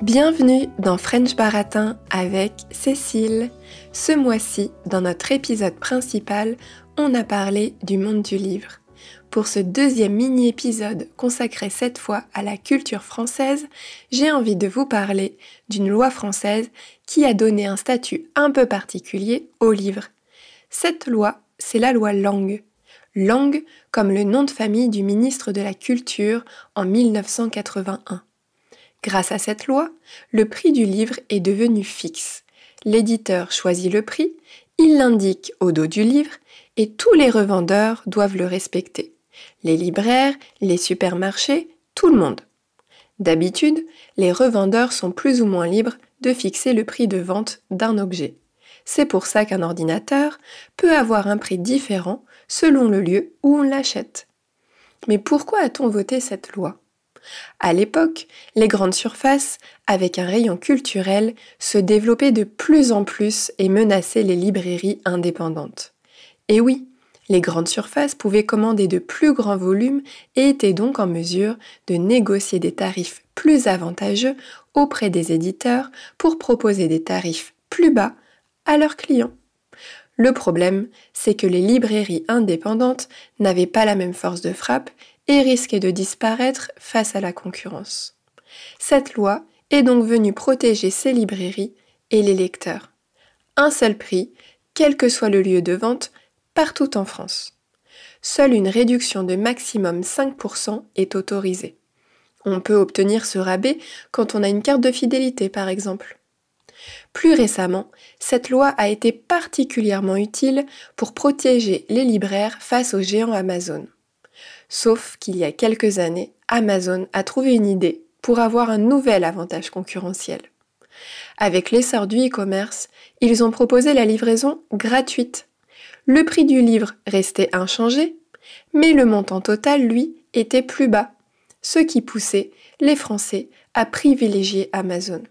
Bienvenue dans French Baratin avec Cécile. Ce mois-ci, dans notre épisode principal, on a parlé du monde du livre. Pour ce deuxième mini-épisode consacré cette fois à la culture française, j'ai envie de vous parler d'une loi française qui a donné un statut un peu particulier au livre. Cette loi, c'est la loi Lang. Lang comme le nom de famille du ministre de la Culture en 1981. Grâce à cette loi, le prix du livre est devenu fixe. L'éditeur choisit le prix, il l'indique au dos du livre et tous les revendeurs doivent le respecter. Les libraires, les supermarchés, tout le monde. D'habitude, les revendeurs sont plus ou moins libres de fixer le prix de vente d'un objet. C'est pour ça qu'un ordinateur peut avoir un prix différent selon le lieu où on l'achète. Mais pourquoi a-t-on voté cette loi ? À l'époque, les grandes surfaces, avec un rayon culturel, se développaient de plus en plus et menaçaient les librairies indépendantes. Et oui, les grandes surfaces pouvaient commander de plus grands volumes et étaient donc en mesure de négocier des tarifs plus avantageux auprès des éditeurs pour proposer des tarifs plus bas à leurs clients. Le problème, c'est que les librairies indépendantes n'avaient pas la même force de frappe et risquaient de disparaître face à la concurrence. Cette loi est donc venue protéger ces librairies et les lecteurs. Un seul prix, quel que soit le lieu de vente, partout en France. Seule une réduction de maximum 5% est autorisée. On peut obtenir ce rabais quand on a une carte de fidélité par exemple. Plus récemment, cette loi a été particulièrement utile pour protéger les libraires face aux géants Amazon. Sauf qu'il y a quelques années, Amazon a trouvé une idée pour avoir un nouvel avantage concurrentiel. Avec l'essor du e-commerce, ils ont proposé la livraison gratuite. Le prix du livre restait inchangé, mais le montant total, lui, était plus bas, ce qui poussait les Français à privilégier Amazon.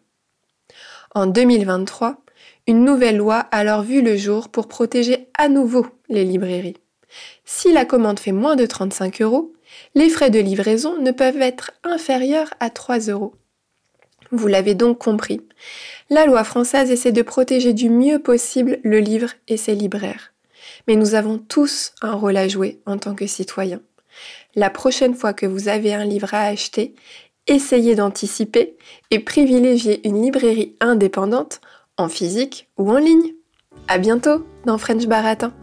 En 2023, une nouvelle loi a alors vu le jour pour protéger à nouveau les librairies. Si la commande fait moins de 35 €, les frais de livraison ne peuvent être inférieurs à 3 €. Vous l'avez donc compris, la loi française essaie de protéger du mieux possible le livre et ses libraires. Mais nous avons tous un rôle à jouer en tant que citoyens. La prochaine fois que vous avez un livre à acheter, essayez d'anticiper et privilégiez une librairie indépendante, en physique ou en ligne. À bientôt dans French Baratin.